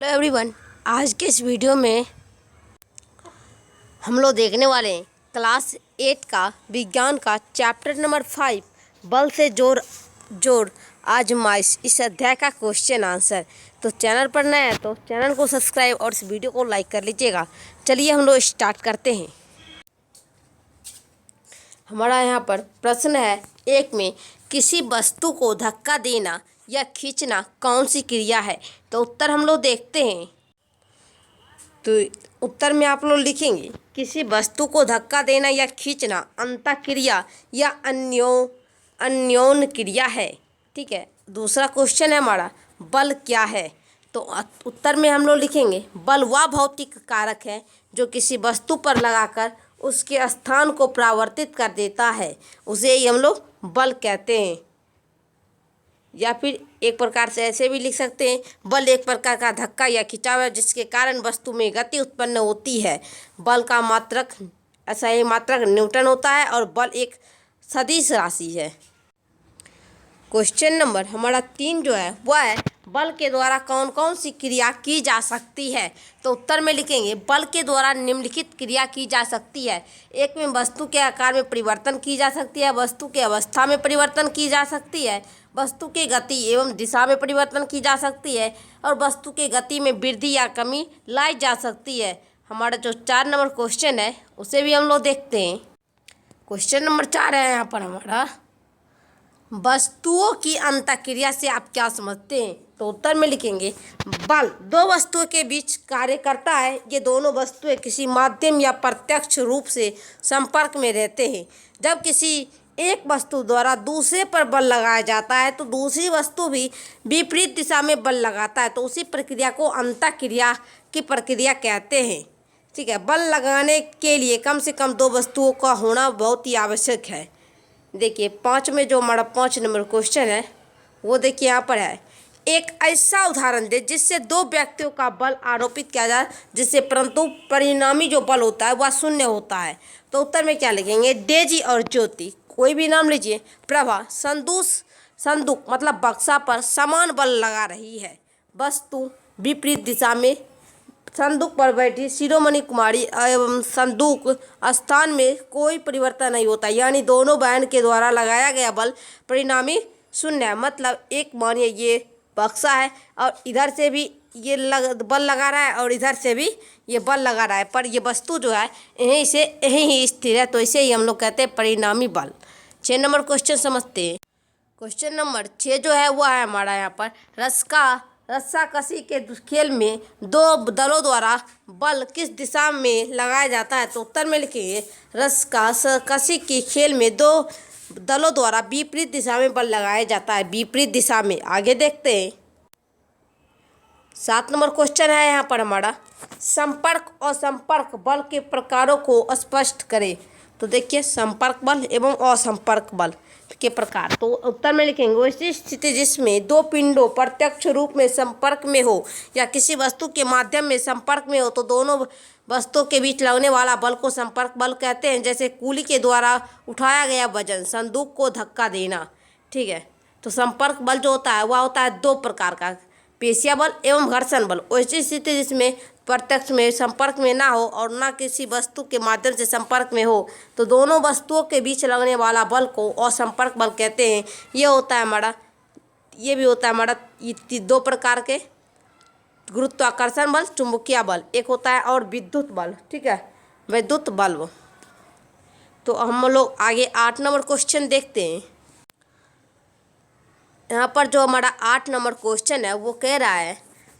Hello everyone. आज के इस वीडियो में हम लोग देखने वाले हैं क्लास 8 का विज्ञान का चैप्टर नंबर 5 बल से जोड़ आजमाइश, इस अध्याय का क्वेश्चन आंसर। तो चैनल पर नया है तो चैनल को सब्सक्राइब और इस वीडियो को लाइक कर लीजिएगा। चलिए हम लोग स्टार्ट करते हैं। हमारा यहाँ पर प्रश्न है, एक में किसी वस्तु को धक्का देना या खींचना कौन सी क्रिया है। तो उत्तर हम लोग देखते हैं। तो उत्तर में आप लोग लिखेंगे किसी वस्तु को धक्का देना या खींचना अंतःक्रिया या अन्योन क्रिया है। ठीक है। दूसरा क्वेश्चन है हमारा, बल क्या है। तो उत्तर में हम लोग लिखेंगे बल वह भौतिक कारक है जो किसी वस्तु पर लगाकर उसके स्थान को परिवर्तित कर देता है, उसे ही हम लोग बल कहते हैं। या फिर एक प्रकार से ऐसे भी लिख सकते हैं, बल एक प्रकार का धक्का या खिंचाव है जिसके कारण वस्तु में गति उत्पन्न होती है। बल का मात्रक सही मात्रक न्यूटन होता है और बल एक सदिश राशि है। क्वेश्चन नंबर हमारा 3 जो है वह है, बल के द्वारा कौन कौन सी क्रिया की जा सकती है। तो उत्तर में लिखेंगे बल के द्वारा निम्नलिखित क्रिया की जा सकती है। एक में वस्तु के आकार में परिवर्तन की जा सकती है, वस्तु के अवस्था में परिवर्तन की जा सकती है, वस्तु के गति एवं दिशा में परिवर्तन की जा सकती है और वस्तु के गति में वृद्धि या कमी लाई जा सकती है। हमारा जो 4 नंबर क्वेश्चन है उसे भी हम लोग देखते हैं। क्वेश्चन नंबर 4 है यहाँ पर हमारा, वस्तुओं की अंतःक्रिया से आप क्या समझते हैं। तो उत्तर में लिखेंगे बल दो वस्तुओं के बीच कार्य करता है। ये दोनों वस्तुएं किसी माध्यम या प्रत्यक्ष रूप से संपर्क में रहते हैं। जब किसी एक वस्तु द्वारा दूसरे पर बल लगाया जाता है तो दूसरी वस्तु भी विपरीत दिशा में बल लगाता है, तो उसी प्रक्रिया को अंतःक्रिया की प्रक्रिया कहते हैं। ठीक है। बल लगाने के लिए कम से कम 2 वस्तुओं का होना बहुत ही आवश्यक है। देखिए 5 में जो हमारा 5 नंबर क्वेश्चन है वो देखिए यहाँ पर है, एक ऐसा उदाहरण दे जिससे 2 व्यक्तियों का बल आरोपित किया जाए जिससे परंतु परिणामी जो बल होता है वह शून्य होता है। तो उत्तर में क्या लिखेंगे, डेजी और ज्योति। कोई भी नाम लीजिए। प्रभा संदूक मतलब बक्सा पर समान बल लगा रही है। वस्तु विपरीत दिशा में संदूक पर बैठी शिरोमणि कुमारी एवं संदूक स्थान में कोई परिवर्तन नहीं होता, यानी दोनों बहन के द्वारा लगाया गया बल परिणामी शून्य है। मतलब एक मानिए ये बक्सा है और इधर से भी ये बल लगा रहा है और इधर से भी ये बल लगा रहा है, पर ये वस्तु जो है यहीं से यहीं ही स्थिर है, तो इसे ही हम लोग कहते हैं परिणामी बल। 6 नंबर क्वेश्चन समझते हैं। क्वेश्चन नंबर 6 जो है वो है हमारा यहाँ पर, रस्साकशी के खेल में 2 दलों द्वारा बल किस दिशा में लगाया जाता है। तो उत्तर में लिखिए रस्साकशी के खेल में 2 दलों द्वारा विपरीत दिशा में बल लगाया जाता है, विपरीत दिशा में। आगे देखते हैं। 7 नंबर क्वेश्चन है यहाँ पर हमारा, संपर्क और संपर्क बल के प्रकारों को स्पष्ट करें। तो देखिए संपर्क बल एवं असंपर्क बल के प्रकार। तो उत्तर में लिखेंगे वैसी स्थिति जिसमें 2 पिंडों प्रत्यक्ष रूप में संपर्क में हो या किसी वस्तु के माध्यम में संपर्क में हो तो दोनों वस्तुओं के बीच लगने वाला बल को संपर्क बल कहते हैं। जैसे कुली के द्वारा उठाया गया वजन, संदूक को धक्का देना। ठीक है। तो संपर्क बल जो होता है वह होता है 2 प्रकार का, पेशिया बल एवं घर्षण बल। वैसी स्थिति जिसमें प्रत्यक्ष में संपर्क में ना हो और ना किसी वस्तु के माध्यम से संपर्क में हो तो दोनों वस्तुओं के बीच लगने वाला बल को असंपर्क बल कहते हैं। ये होता है हमारा, ये भी होता है हमारा 2 प्रकार के, गुरुत्वाकर्षण बल, चुंबकीय बल एक होता है और विद्युत बल। ठीक है, विद्युत बल। तो हम लोग आगे 8 नंबर क्वेश्चन देखते हैं। यहाँ पर जो हमारा 8 नंबर क्वेश्चन है वो कह रहा है,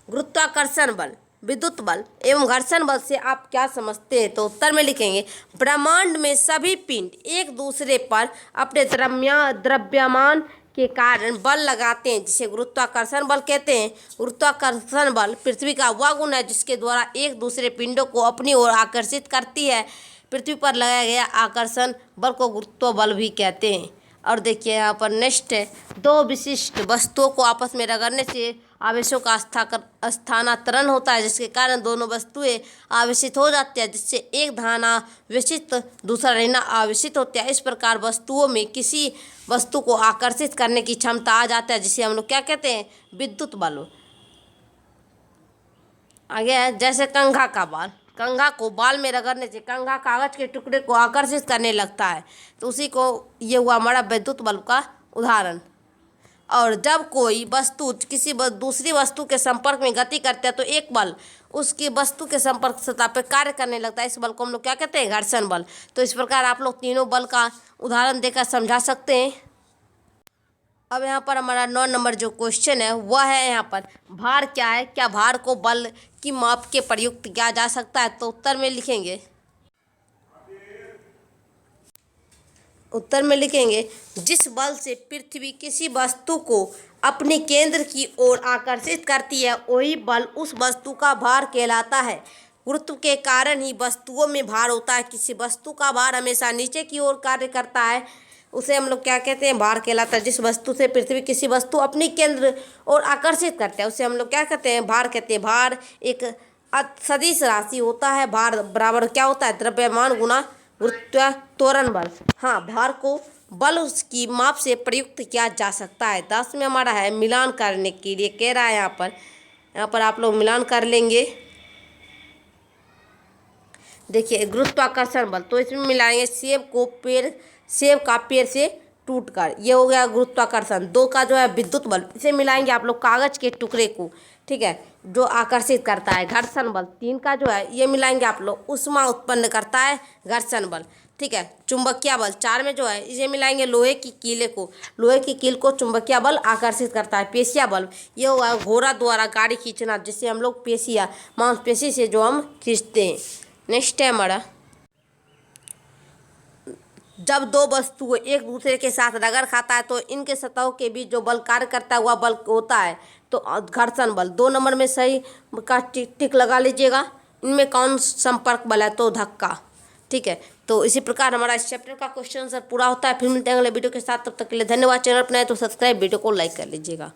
गुरुत्वाकर्षण बल, विद्युत बल एवं घर्षण बल से आप क्या समझते हैं। तो उत्तर में लिखेंगे ब्रह्मांड में सभी पिंड एक दूसरे पर अपने द्रव्यमान के कारण बल लगाते हैं जिसे गुरुत्वाकर्षण बल कहते हैं। गुरुत्वाकर्षण बल पृथ्वी का वह गुण है जिसके द्वारा एक दूसरे पिंडों को अपनी ओर आकर्षित करती है। पृथ्वी पर लगाया गया आकर्षण बल को गुरुत्व बल भी कहते हैं। और देखिए यहाँ पर नेक्स्ट है, 2 विशिष्ट वस्तुओं को आपस में रगड़ने से आवेशों का स्थानांतरण होता है जिसके कारण दोनों वस्तुएं आवेशित हो जाती है, जिससे एक धन आवेशित दूसरा ऋण आवेशित होता है। इस प्रकार वस्तुओं में किसी वस्तु को आकर्षित करने की क्षमता आ जाती है जिसे हम लोग क्या कहते हैं, विद्युत बल। आगे है जैसे कंघा का बाल, कंघा को बाल में रगड़ने से कंघा कागज के टुकड़े को आकर्षित करने लगता है, तो उसी को ये हुआ हमारा विद्युत बल्ब का उदाहरण। और जब कोई वस्तु किसी दूसरी वस्तु के संपर्क में गति करते हैं तो एक बल उसकी वस्तु के संपर्क सतह पर कार्य करने लगता है, इस बल को हम लोग क्या कहते हैं, घर्षण बल। तो इस प्रकार आप लोग तीनों बल का उदाहरण देकर समझा सकते हैं। अब यहाँ पर हमारा 9 नंबर जो क्वेश्चन है वह है यहाँ पर भार क्या है, क्या भार को बल की माप के प्रयुक्त किया जा सकता है, तो उत्तर में लिखेंगे, उत्तर में लिखेंगे जिस बल से पृथ्वी किसी वस्तु को अपने केंद्र की ओर आकर्षित करती है वही बल उस वस्तु का भार कहलाता है। गुरुत्व के कारण ही वस्तुओं में भार होता है। किसी वस्तु का भार हमेशा नीचे की ओर कार्य करता है, उसे हम लोग क्या कहते हैं, भार कहलाता है। जिस वस्तु से पृथ्वी किसी वस्तु अपनी केंद्र और आकर्षित करते हैं उसे हम लोग क्या कहते हैं, भार कहते हैं। भार एक सदिश राशि होता है। भार बराबर क्या होता है, द्रव्यमान गुना गुरुत्वाकर्षण बल। हाँ, भार को बल उसकी माप से प्रयुक्त किया जा सकता है। 10 में हमारा है मिलान करने के लिए कह रहा है। यहाँ पर आप लोग मिलान कर लेंगे। देखिए गुरुत्वाकर्षण बल, तो इसमें मिलाएंगे सेब का पेड़ से टूटकर, ये हो गया गुरुत्वाकर्षण। 2 का जो है विद्युत बल, इसे मिलाएंगे आप लोग कागज के टुकड़े को, ठीक है, जो आकर्षित करता है, घर्षण बल। 3 का जो है ये मिलाएंगे आप लोग ऊष्मा उत्पन्न करता है, घर्षण बल, ठीक है, चुंबकीय बल। 4 में जो है इसे मिलाएंगे लोहे की कीले को, लोहे की कील को चुंबकीय बल आकर्षित करता है। पेशिया बल, ये हुआ घोड़ा द्वारा गाड़ी खींचना, जिससे हम लोग पेशिया मांसपेशी से जो हम खींचते हैं। नेक्स्ट है हमारा, जब 2 वस्तुएं एक दूसरे के साथ रगड़ खाता है तो इनके सतहों के बीच जो बल कार्य करता है वह बल होता है तो घर्षण बल। 2 नंबर में सही का टिक लगा लीजिएगा। इनमें कौन संपर्क बल है, तो धक्का, ठीक है। तो इसी प्रकार हमारा इस चैप्टर का क्वेश्चन आंसर पूरा होता है। फिर मिलते हैं अगले वीडियो के साथ, तब तक के लिए धन्यवाद। चैनल पर नए तो सब्सक्राइब, वीडियो को लाइक कर लीजिएगा।